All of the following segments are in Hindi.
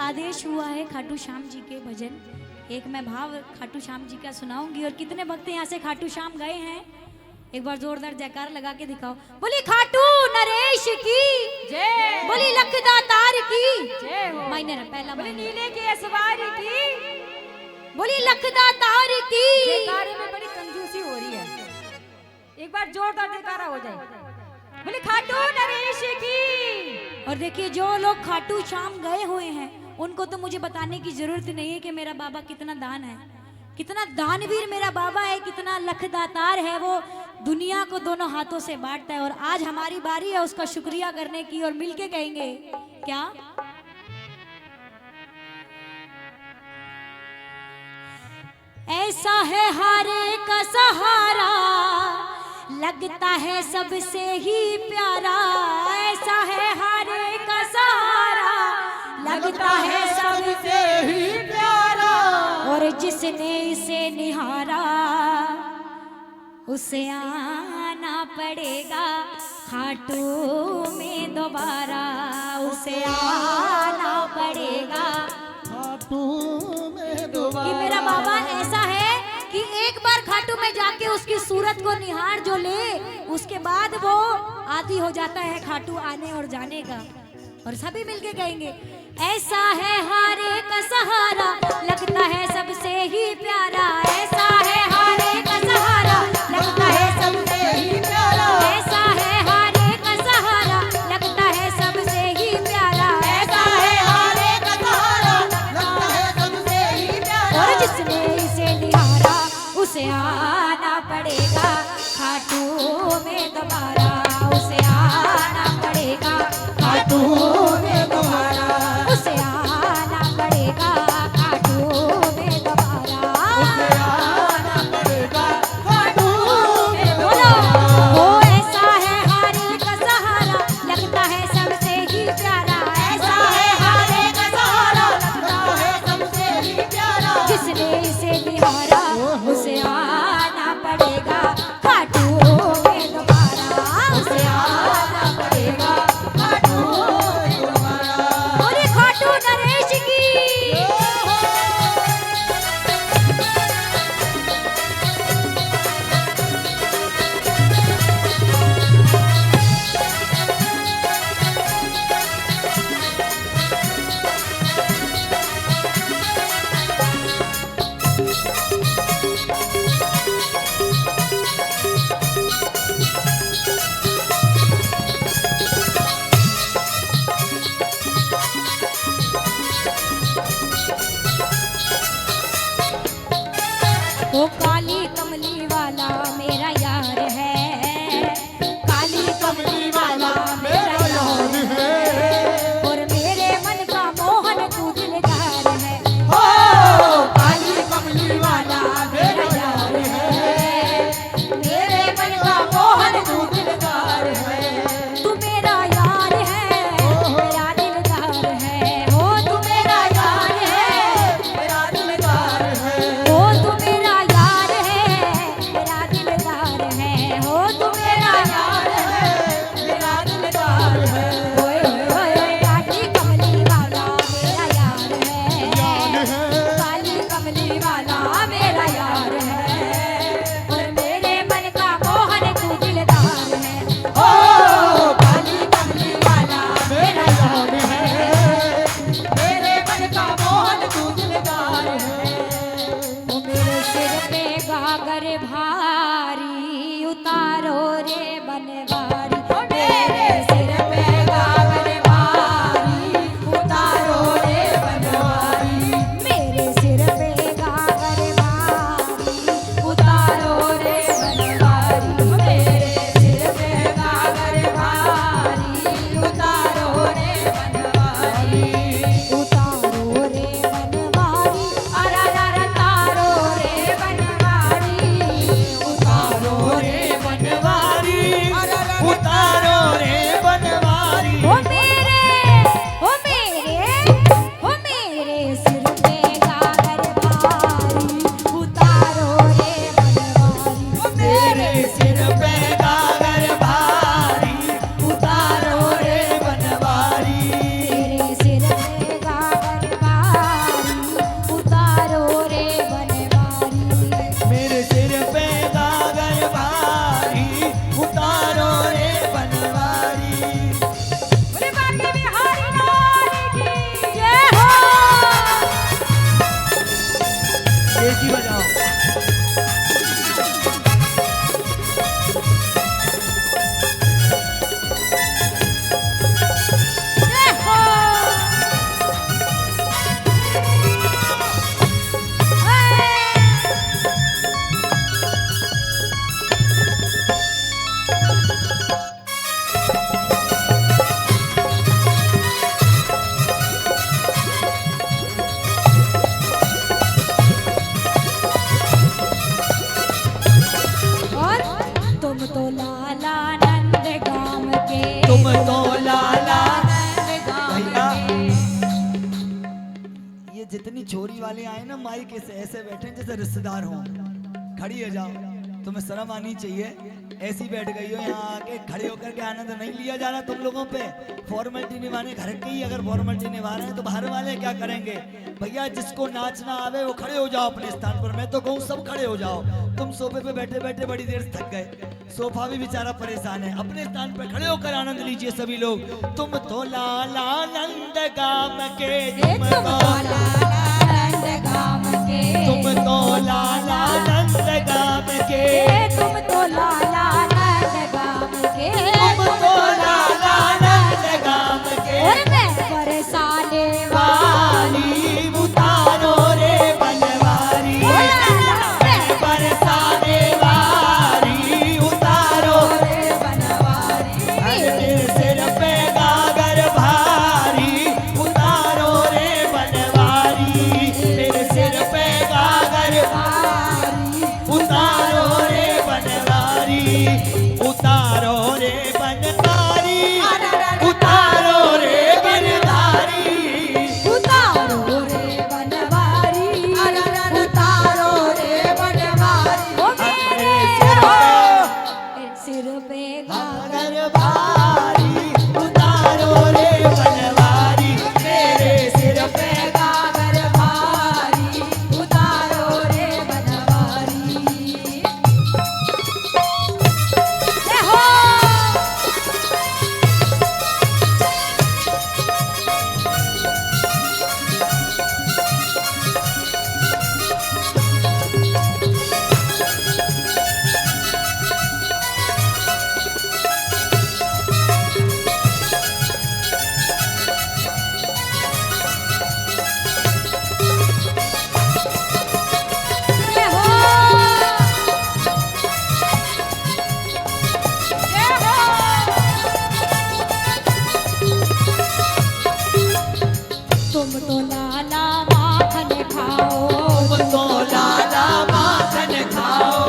आदेश हुआ है खाटू श्याम जी के भजन, एक मैं भाव खाटू श्याम जी का सुनाऊंगी। और कितने भक्त यहाँ से खाटू श्याम गए हैं, एक बार जोरदार जयकार लगा के दिखाओ। बोली खाटू नरेश की जय, बोली लखदातार की जय हो। मायने पहला बोली मायने। नीले की असवारी की, बोली लखदातार की। जयकारे में बड़ी कंजूसी हो रही है, एक बार जोरदार जयकारा हो जाए। बोली खाटू नरेश की। और देखिए जो लोग खाटू श्याम गए हुए हैं उनको तो मुझे बताने की जरूरत नहीं है कि मेरा बाबा कितना दान है, कितना दानवीर मेरा बाबा है, कितना लखदातार है। वो दुनिया को दोनों हाथों से बांटता है। और आज हमारी बारी है उसका शुक्रिया करने की, और मिलके कहेंगे क्या? ऐसा है हारे का सहारा, लगता है सबसे ही प्यारा। ऐसा है हारे का सहारा, लगता है सबसे ही प्यारा। और जिसने इसे निहारा उसे आना पड़ेगा खाटू में दोबारा, उसे आना पड़ेगा खाटू में दोबारा। कि मेरा बाबा ऐसा है कि एक बार खाटू में जाके उसकी सूरत को निहार जो ले, उसके बाद वो आदी हो जाता है खाटू आने और जाने का। और सभी मिलके कहेंगे ऐसा है हारे का सहारा, लगता है सबसे ही प्यारा। ऐसा है हारे का सहारा, लगता है सबसे ही प्यारा। ऐसा है हारे का सहारा, लगता है सबसे ही प्यारा। ऐसा है हारे का सहारा, लगता है सबसे ही प्यारा। और जिसने इसे निहारा उसे आना पड़ेगा खाटू में दोबारा, उसे आना पड़ेगा खाटू में दोबारा। उसे आना पड़ेगा खाटू में दोबारा। उसे आना पड़ेगा खाटू में बोलो दोबारा। वो ऐसा है हारे का सहारा, लगता है सबसे ही प्यारा। ऐसा है हारे का सहारा, लगता है सबसे ही प्यारा। जिसने इसे निहारा उसे आना पड़ेगा खाटू में दोबारा। उसे आना पड़ेगा खाटू में दोबारा। बोले खाटू नरेश की। वो काली कमली वाला मेरा यार है, काली कमली वाला मेरा यार है। और मेरे मन का मोहन तू दिलदार है। हो काली कमली वाला मेरा यार है, मेरे मन का मोहन तू दिलदार है। तू मेरा यार है, मेरा दिलदार है। हो तू मेरा यार है, मेरा दिलदार है। ओ तू मेरा यार है, ये जितनी छोरी वाले आए ना माई के से ऐसे बैठे हैं जैसे रिश्तेदार हों। खड़ी हो जाओ, तुम्हें शर्म आनी चाहिए। ऐसी बैठ गई हो यहाँ आके, खड़े होकर के आनंद नहीं लिया जा रहा तुम लोगों पे। फॉर्मेलिटी निभाने घर के ही अगर फॉर्मेलिटी निभा रहे हैं तो बाहर वाले क्या करेंगे? भैया जिसको नाचना आवे वो खड़े हो जाओ अपने स्थान पर। मैं तो कहूँ सब खड़े हो जाओ। तुम सोफे पे बैठे बैठे बड़ी देर से थक गए, सोफा भी बेचारा परेशान है। अपने स्थान पर खड़े होकर आनंद लीजिए सभी लोग। तुम तो लाला नंद गाम के, तुम तो लाला नंद गाम के, तुम तो लाला नंद गाम के, तुम तो लाला नंद गाम के, तुम तो लाला नंद गाम के। और मैं परेशाने वाली उतारो रे बनवारी, बरसाने वाली उतारो रे बनवारी। तेरे सिर पे गागर भारी उतारो रे बनवारी, तेरे सिर पे गागर भारी उतारो रे बनवारी, उतारो रे बनवारी, उतारो रे गिरधारी, उतारो रे बनवारी, उतारो रे बनवारी। ओ मेरे सिर पे गागर भारी उतारो रे बनवारी, तेरे सिर पे गागर भारी, उतारो रे बनवारी। जय हो। जय हो। जय हो। तुम तो लाला माखन खाओ, तुम तो लाला माखन खाओ,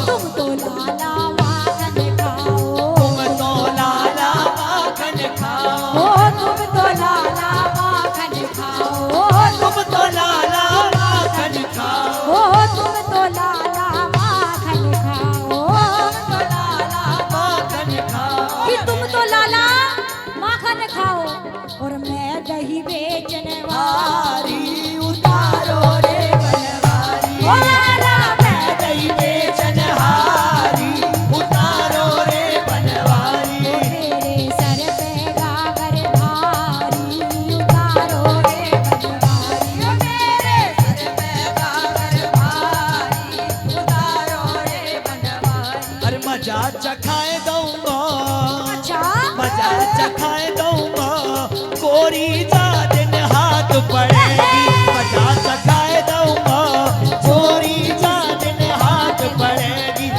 तुम तो लाला माखन खाओ, तुम तो लाला माखन खाओ, ओ तुम तो लाला माखन खाओ, तुम तो लाला माखन खाओ, ओ तुम तो लाला माखन खाओ, तो लाला माखन खाओ। कि तुम तो लाला माखन खाओ और मैं दही बेचने वाली। वारी उतारो रे बनवारी, ओ लाला मैं दही बेचनहारी उतारो रे बनवारी, तेरे सर पे गागर भारी, उतारो रे बनवारी। ओ मेरे सर पे गागर भारी, उतारो रे बनवारी। अरे मजा चखाए दूंगा, अच्छा मजा चखाए दूंगा, कोरी जा दिन हाथ पड़ेगी। मजा चखाए दूंगा, कोरी जा दिन हाथ पड़ेगी।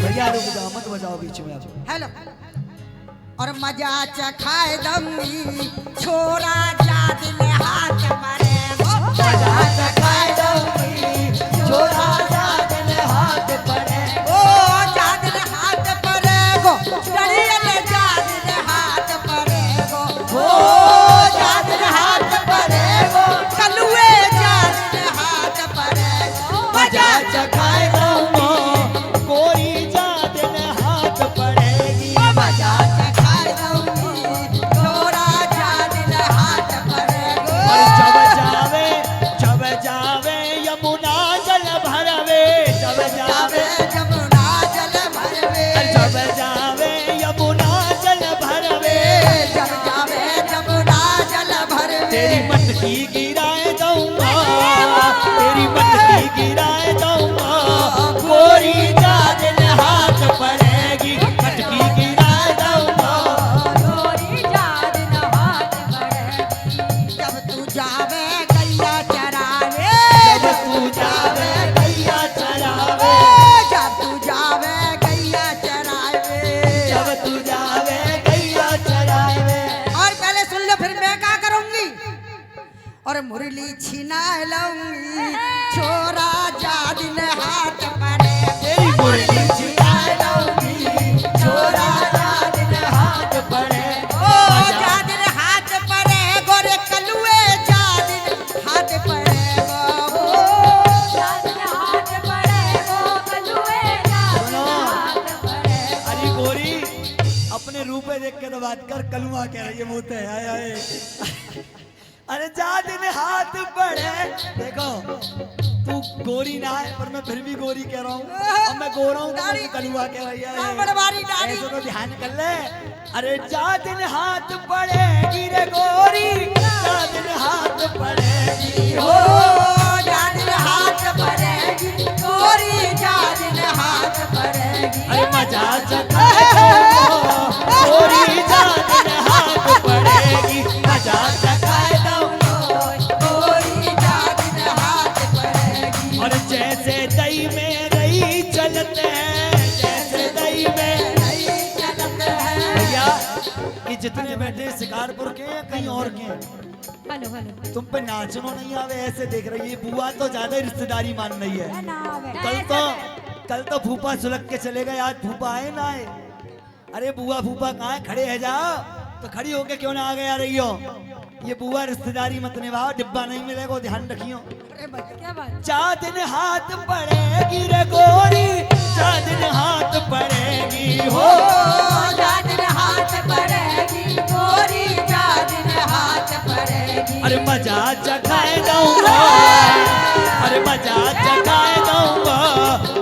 भैया रुक जाओ, मत बजाओ बीच में अब। हेलो और मजा चखाए दमी छोरा जा दिल हाथ परे मजा चखाए दूंगी, छोरा जा दिन हाथ पड़ेगी। ओ जा दिल हाथ परे गो डरियल जा दिल हाथ परे गो ओ जा दिल हाथ परे गो कलुए जा दिल हाथ परे गो मजा चखाए दूंगा, कोरी जा दिन हाथ पड़ेगी। मजा चखाए दमी छोरा जा दिल हाथ परे गो और जब जावे यमुना जल भरवे, जब जावे जमुना जल भरवे जब जावे यमुना जल भरवे, जब जावे जमुना जल भरवे तेरी मटकी गिराए दूंगा, तेरी मटकी गिराए दूंगा, कोरी जा दिन हाथ पड़ेगी। मटकी गिराए दूंगा, गोरी जान न हाथ बढ़े। जब तू जावे गैया चरावे जब तू जावे गैया चरावे, जब तू जावे गैया चरावे जब तू जावे गैया चरावे। और पहले सुन लो फिर मैं क्या करूंगी। और मुरली छिना लूंगी छोरा जा दिन हाथ पड़े तेरी मुरली छिना लूंगी, छोरा जा दिन हाथ पड़े। अपने रूप पे देख के तो बात कर, कलुआ कह रही है मुंह पे, आए आए। अरे जा दिन हाथ बढ़े, देखो तू गोरी ना है पर मैं फिर भी गोरी कह रहा हूँ, अब मैं गोरा हूँ तो तू कलुआ कह रही है, बड़वारी दाढ़ी। ऐसे तो ध्यान कर ले। अरे जा दिन हाथ बढ़ेगी रे गोरी, जा दिन हाथ बढ़ेगी हो जादिन हाथ पड़ेगी गोरी, जादिन हाथ पड़ेगी। अरे मजा चखाए दो गोरी, जा दिन हाथ बढ़ेगी, मजा चखाए दो गोरी, जादिन हाथ पड़ेगी। और जैसे दही में रही चलते हैं, जैसे दही में नहीं चलत है। भैया ये जितने बैठे शिकारपुर के हैं कहीं और के हैं, हेलो हेलो तुम पे नाचनो नहीं आवे ऐसे देख रही है। बुआ तो ज्यादा ही रिश्तेदारी मान रही है। कल तो फूफा सुलग के चले गए, आज फूफा आए ना आए। अरे बुआ फूफा कहाँ है, खड़े है जाओ तो खड़ी होके क्यों ना आ गया रही हो। ये बुआ रिश्तेदारी मत निभाओ, डिब्बा नहीं मिलेगा, ध्यान रखियो। क्या बात। चा दिन हाथ पड़ेगी रे गोरी, चा दिन हाथ पड़ेगी हो, जादिन हाथ पड़ेगी गोरी, जादिन हाथ पड़ेगी। अरे मजा चखाए दूंगा, अरे मजा चखाए दूंगा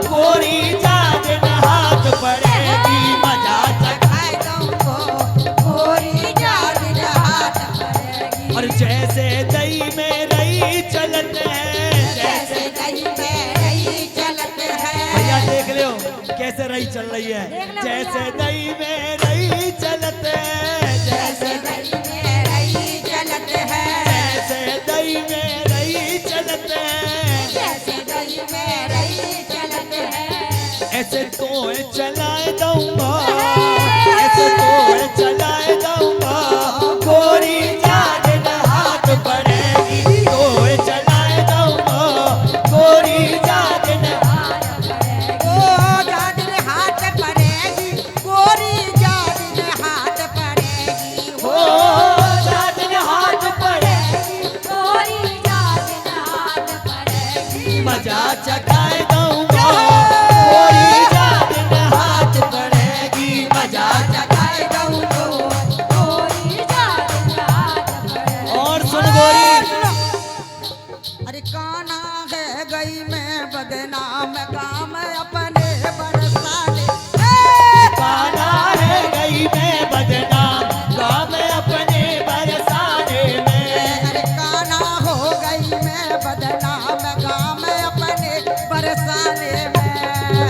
गोरी, चा दिन हाथ पड़ेगी, मजा चखाए दूंगो गोरी, जादिन हाथ पड़ेगी। और जैसे दही में रही चलते हैं, जैसे दही में रही चलत है। भैया देख लो कैसे रही चल रही है। देख लो जैसे भैया। दही में रही चलते हैं, जैसे दही में रही चलत है। जैसे दही में रही चलते हैं, जैसे दही में रही चलत है। ऐसे तो चलाए दूंगा, ऐसे तो चलाए दूंगा गोरी, जा दिन हाथ पड़ेगी, तो चलाए दूंगा गोरी, जा दिन ओ जादिन हाथ पड़ेगी गोरी, जादिन हाथ पड़ेगी। हो, जा दिन हाथ पड़ेगी, गोरी जादिन हाथ पड़ेगी। मजा चखाए दूंगा गोरी, जा दिन हाथ पड़ेगी, मजा चखाए दूंगो गोरी जादिन हाथ पड़ेगी। और सुन गोरी, अरे काना है गई मैं बदनाम, काम अपने बरसाने। काना है गई मैं बदनाम, काम अपने बरसाने में। अरे काना हो गई मैं बदनाम, काम अपने बरसाने में।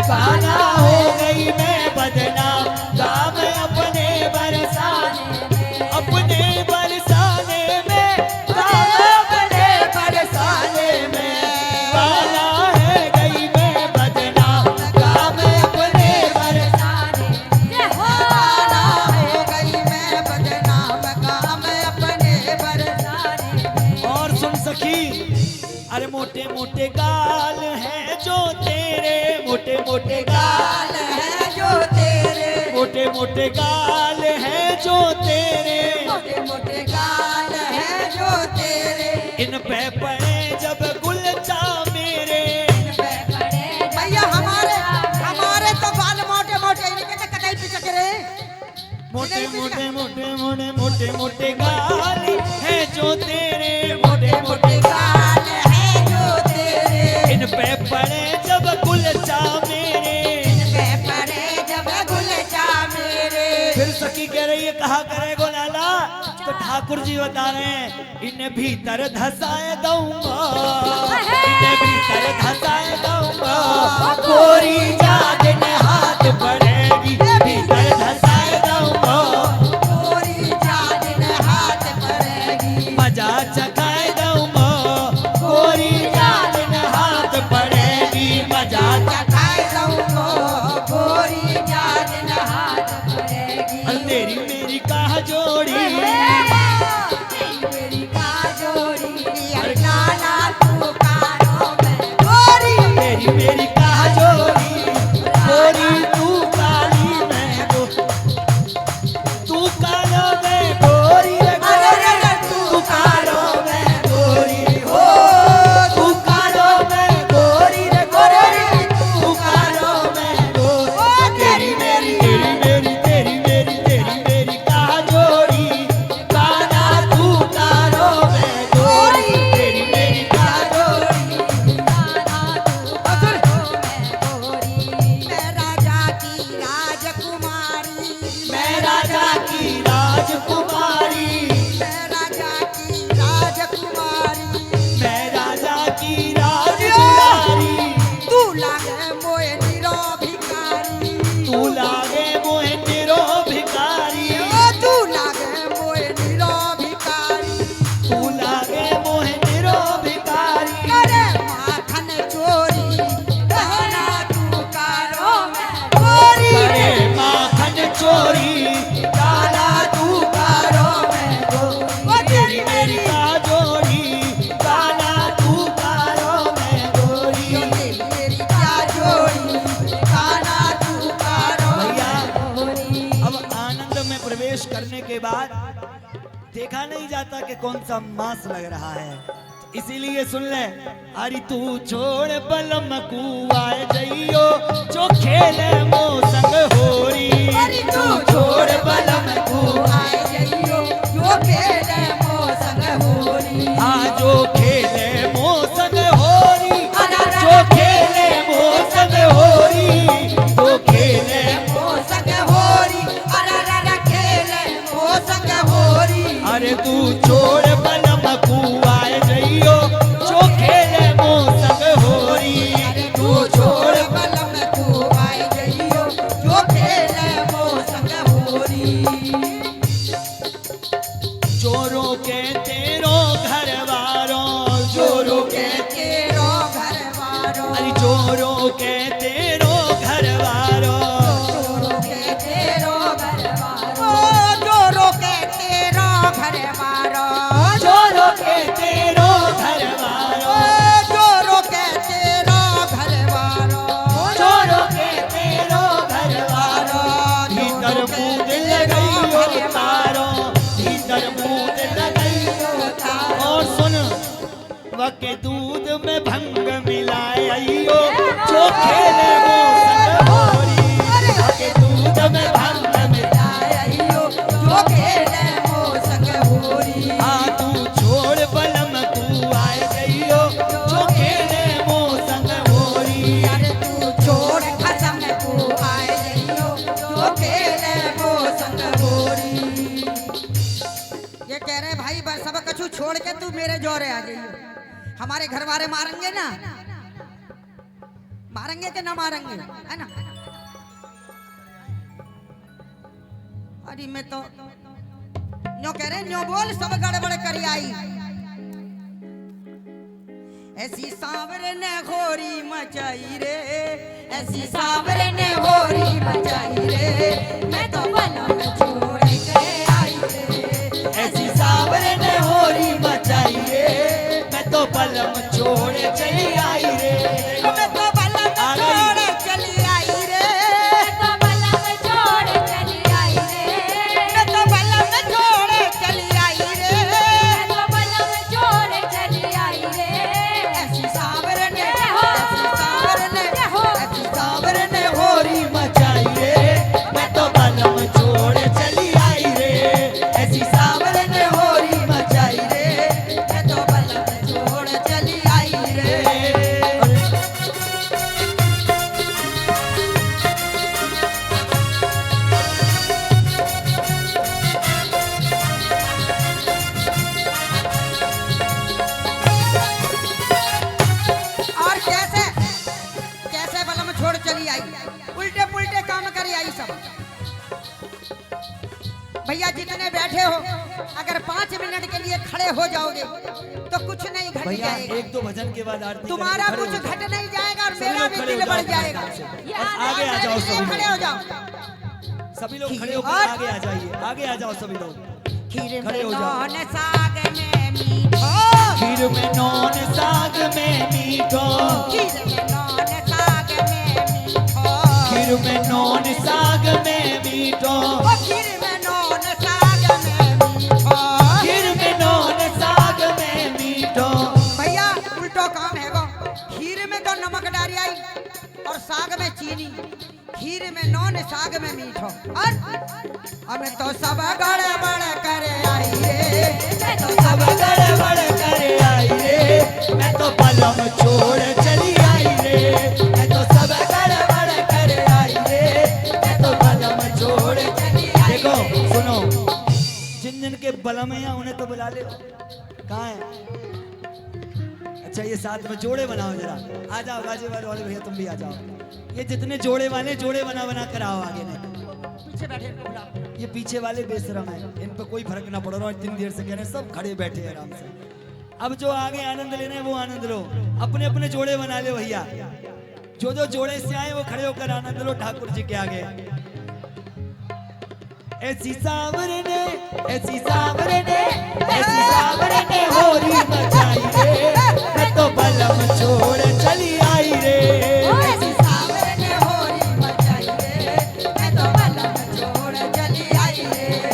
काना हो गई मैं बदनाम, काम अपने बरसाने में, अपने बरसाने में, काम अपने बरसाने में। काना है गई मैं बदनाम, काम अपने बरसाने में। काना हो गई मैं बदनाम, काम अपने बरसाने में। और सुन सखी, अरे मोटे मोटे गाल हैं जो तेरे, मोटे मोटे गाल, गाल है जो तेरे, मोटे मोटे गाल हैं जो तेरे, मोटे मोटे गाल है जो तेरे। इन पे पड़े जब गुलचा मेरे। भैया हमारे तो बाल मोटे मोटे, इनके तो कटाई पे चकरे। मोटे मोटे मोटे मोटे मोटे मोटे गाल हैं जो तेरे, मोटे मोटे गाल है जो तेरे, इन पे पड़े जब गुलचा मेरे। इनपे पड़े जब गुलचा मेरे। फिर सखी कह रही है कहा करे गो लाला, तो ठाकुर जी बता रहे हैं इन्हें भीतर धसाए दूंगा, इन्हें भीतर धसाए दूंगा गोरी, जा दिन हाथ पड़ेगी, भीतर धसाए दूंगा गोरी जादिन हाथ पड़ेगी। मजा चखाए दूंगा गोरी, जा दिन हाथ पड़ेगी, मजा चखाए दूंगो गोरी, जादिन हाथ पड़ेगी। और तेरी मेरी कहा जोड़ी, मेरी का जोड़ी, अरे नाना तू कानों में गोरी। तेरी मेरी कहा जोड़ी गोरी, तू काली मैं गो, तू कालो में गोरी रे गोरी, तू कालो में गोरी हो, तू कालो में गोरी रे गोरी, तू कालो में गोरी। तेरी मेरी तेरी मेरी तेरी मेरी तेरी प्रवेश करने के बाद देखा नहीं जाता कि कौन सा मांस लग रहा है, इसीलिए सुन ले। अरे तू छोड़ बलम कुआए जइयो जो खेले मो संग होरी। अरे तू छोड़ बलम कुआए जइयो जो खेले मो संग होरी। हाँ जो खेले मो संग होरी, जो खेले मो संग होरी, जो खेले मो संग होरी, अरे खेले मो संग होरी। अरे तू छोड़ बलम कुआए जइयो जो खेले मो संग होरी। अरे तू छोड़ बलम कुआए जइयो जो खेले मो संग होरी। चोरों के तेरो घरवारों, चोरों के तेरो घरवारो, अरे चोरों के तेरो घरवारों, चोरों के तेरो घरवारो, चोरों के तेरो घरवारो, चोरों के तेरो घरवारों, चोरों के तेरो घरवारो, चोरों के तेरो घरवारों। भीतर बूंद लगइयो तारो, भीतर बूंद लगइयो तारो। और सुन वके दूध में भंग मिलाए आइयो जो खेले वो संग होरी। वके दूध में भंग मिलाए आइयो जो खेले मो संग होरी। हाँ तू छोड़ बलम तू आए जइयो जो खेले मो संग होरी। अरे तू छोड़ खसम को आए जइयो जो खेले मो संग होरी। ये कह रहे भाई बस सब कछु छोड़ के तू मेरे जोरे आ जाइयो। हमारे घर वाले मारेंगे ना, मारेंगे कि ना मारेंगे, है ना। अरे मैं तो न्यो कह रहे न्यो बोल सब गड़बड़ करी आई। ऐसी सांवरे ने घोरी मचाई रे, ऐसी सांवरे ने घोरी मचाई रे, मैं तो बलम छोड़ के आई रे। ऐसी सावरे ने होरी मचाई रे, मैं तो बलम छोड़ चली आई रे। मैं तो बलम छोड़ चली आई रे, मैं तो बलम छोड़ चली आई रे, मैं तो बलम छोड़ चली आई रे, मैं तो बलम छोड़ चली आई रे। ऐसी सांवरे ने, ऐसी सांवरे ने, ऐसी सांवरे ने होरी मचाई रे, मैं तो बलम छोड़ चली आई रे। ऐसी सावरे ने होरी मचाई रे, मैं तो बलम छोड़ चली आई रे। और कैसे कैसे बलम छोड़ चली आई, उल्टे पुल्टे काम करी आई सब। भैया जितने बैठे हो अगर 5 मिनट के लिए खड़े हो जाओगे तो कुछ नहीं घट भैया जाएगा, एक दो भजन के बाद आरती तुम्हारा करेंगे, कुछ खड़े हो घट नहीं जाएगा और जाओ। सभी मेरा लोग भी खड़े दिल हो बढ़ जाओ, जाएगा। और आगे आ जाओ सभी खड़े हो लोग, जाओ। सभी लोग खड़े होकर और- आगे आ जाइए, आगे आ जाओ सभी लोग। खीर खड़े में हो जाओ। नौन साग में मीठो, खीर में नौन साग में मीठो, खीर में नौन साग में मीठो, खीर में नौन साग में मीठो, ओ खीर में नौन साग में मीठो। खीर में नौन साग में मीठो। भैया उल्टो काम है वो, खीर में तो नमक डाली आई और साग में चीनी, खीर में नौन साग में मीठो। और हमें तो सब गड़बड़ करे आई रे, मैं तो सब सब गड़बड़ करे आई रे, मैं तो बलम छोड़ चली आई रे। मैं तो सब गड़बड़ करे आई रे, मैं तो बलम छोड़ चली आई। देखो सुनो, जिन जिन के बलम है उन्हें तो बुला ले। कहाँ है? अच्छा ये साथ में जोड़े बनाओ जरा, आ जाओ गाजीपुर वाले भैया तुम भी आ जाओ। ये जितने जोड़े वाले जोड़े बना बना कर आओ आगे नहीं। पीछे बैठे इनको बुला। ये पीछे वाले बेशरम है, इन पर कोई फर्क ना पड़ रहा है, इतनी देर से कह रहे हैं, सब खड़े बैठे हैं आराम से। अब जो आगे आनंद लेना है वो आनंद लो, अपने अपने जोड़े बना ले भैया। जो जो जोड़े से आए वो खड़े होकर आनंद लो ठाकुर जी के आगे। ऐसी सावरे ने, ऐसी सावरे ने, ऐसी सावरे ने होरी मचाई रे, मैं तो बलम छोड़ चली आई रे। ऐसी सावरे ने होरी मचाई रे, मैं तो बलम छोड़ चली आई रे।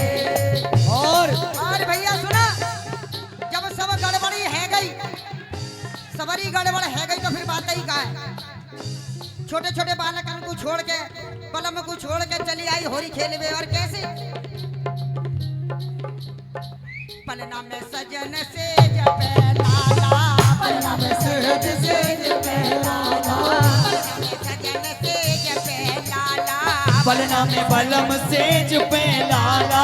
छोटे छोटे बालकन को छोड़ के पलम को छोड़ के चली आई होरी खेलवे। और कैसे पलना में सजन से जपे लाला, पलना में सजन से जपे लाला, सजन से जपे लाला, पलना में बलम सेज पे लाला,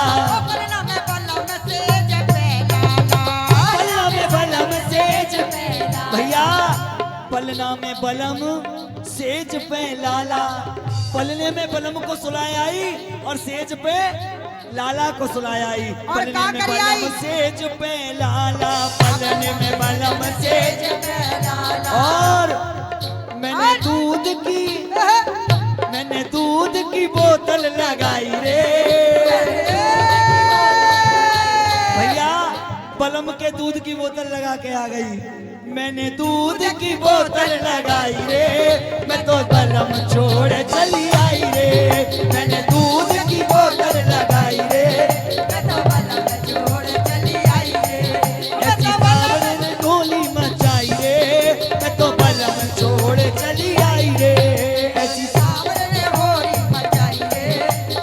पलना में बलम से जपे लाला, पलना में बलम सेज पे भैया, पलना में बलम सेज पे लाला। पलने में बलम को सुलाए आई और सेज पे लाला को सुलाया आई। पलने में बलम सेज पे लाला, पलने में बलम सेज पे लाला। और मैंने दूध की बोतल लगाई रे भैया, बलम के दूध की बोतल लगा के आ गई। मैंने दूध की बोतल लगाई रे, मैं तो बलम छोड़ चली आई रे। मैंने दूध की बोतल लगाई रे, मैं तो बलम छोड़ चली आई रे, ऐसी बावड़ ने गोली मचाई रे, मैं तो बलम छोड़ चली आई रे। ऐसी सावर ने होरी मचाई रे,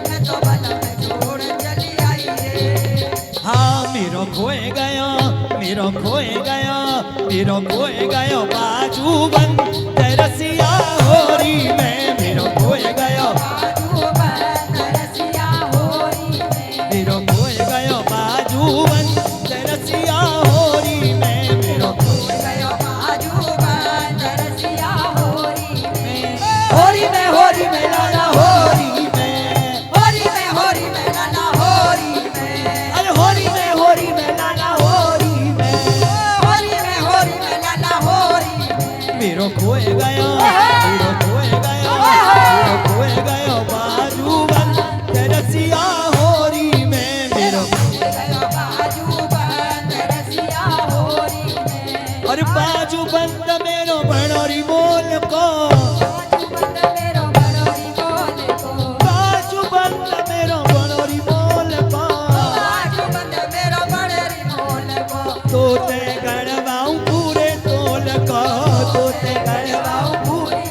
मैं तो बलम छोड़ चली आई रे। हाँ मेरो खोए गया, मेरो खोए गया, मेरो खोए गयो बाजू बन तरसिया होरी में। मेरो खोए गयो बाजू बन रसिया होरी में, मेरो खोए गयो बाजू बन तरसिया होरी में। मेरो खोए गयो बाजू बन रसिया होरी में, होरी में लाला होरी में, होरी में लाला होरी में, अरे होरी में लाला होरी में। होरी में लाला होरी में। मेरो खोए गया, मेरो खोए गया, मेरो खोए गयो बाजू बन तरसिया होरी में। मेरो गयो बाजू बन रसिया होरी में, और बाजू बंद मेरो बनोरी बोल को, बाजू बंद मेरो बनोरी बोल को, बाजू बंद मेरो बनोरी बोल को। बाजू बंद मेरो बनोरी बोल को, तोते गड़वाऊं पूरे तोल को, तोते गड़वाऊं पूरे।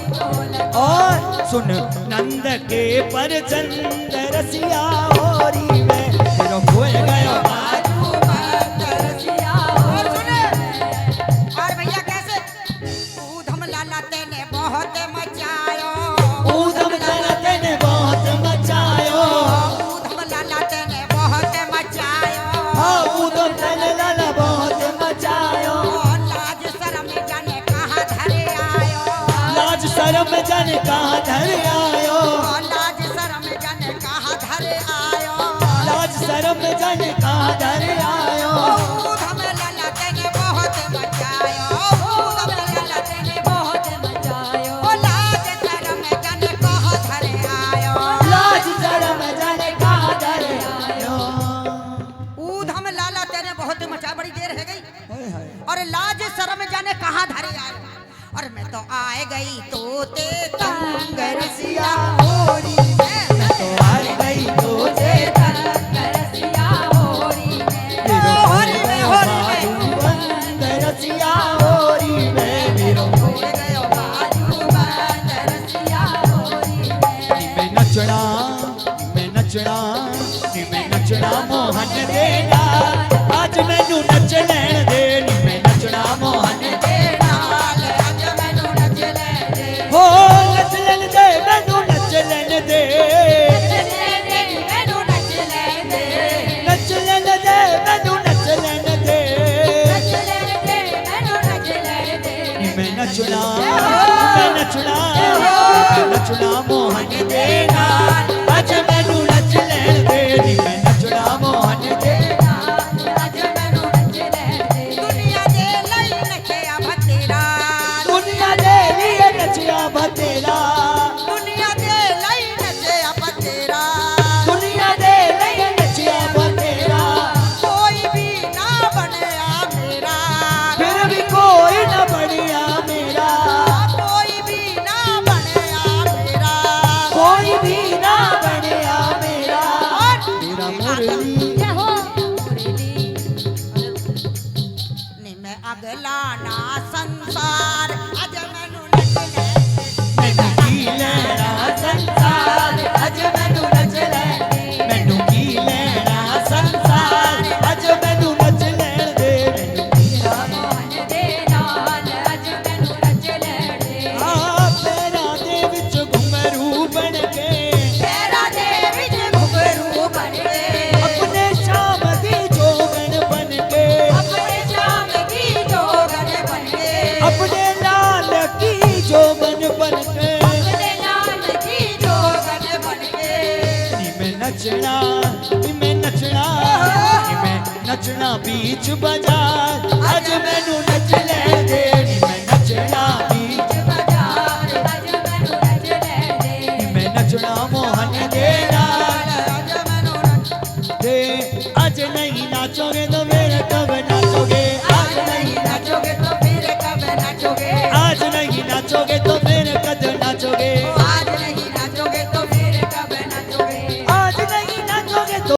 और सुन नंद के पर चंद रसिया होरी में। मेरो खोए गयो बाजू बंद रसिया होरी में। और भैया कैसे ऊधम लाला तेने बहुत मचायो, ऊधम लाला तेने बहुत मचायो, ऊधम लाला तेने बहुत मचायो, हाँ ऊधम लाला बहुत मचायो। लाज शर्म जाने कहाँ धरे आयो, लाज शर्म जाने कहाँ धर आयो, लाज शर्म जाने कहाँ धरे आयो, लाज शर्म जाने कहाँ धर आयो। ऊधम लाला तेने बहुत मचायो, ऊधम लाला तेने बहुत मचायो, लाज शर्म जाने कहाँ धरे आयो, लाज शर्म जाने कहाँ धर आयो। ऊधम लाला तेने बहुत मचा। बड़ी देर है गई और लाज शर्म जाने कहाँ धरे आयो। और मैं तो आए गई तोते तंग रसिया होरी में, मैं तो आ गई तोते तंग रसिया होरी में, मेरो होरी में, होरी में, बाजू बंद रसिया होरी में। मेरो उड़ गयो बाजू बंद रसिया होरी में। मैं नचना, मैं नचना, मैं नचना मोहन देना, आज मैनू नच लैण दे। मैं नचना मोहन देना आज मैनू नच ले दे, हो नच लैण दे, मैनू नच लैण दे, मैनू नच ले दे, नच लैण दे, मैनू नच लैण दे। नच ले दे, मैनू नच ले दे। मैं नचना, मैं नचना, मैं नचना मोहन देना, आज मैनू नच लैण दे। मैं नचना मोहन देना, आज मैनू नच ले दे। दुनिया दे लई नचिया भतेरा, दुनिया दे लिए नचिया बतेरा, दुनिया दे लई नचिया भतेरा, दुनिया दे लिए नचिया बतेरा। कोई भी ना बनया मेरा, फिर भी कोई न बढ़िया मेरा, कोई भी ना बनया मेरा, कोई भी ना बढ़िया मेरा। तेरा मुरली क्या हो नी मैं अगला ना संसार आज मैनू नच ले दे। मैं नचना बीच बाजार अज मैनू नच ले दे नी मैं नचना बीच बाजार अज मैनू नच ले दे नी मैं नचना मोहन दे नाल आज मैनू नच दे आज नहीं नाचोगे तो फिर कब नाचोगे आज नहीं नाचोगे तो फिर कब नाचोगे आज नहीं नाचोगे तो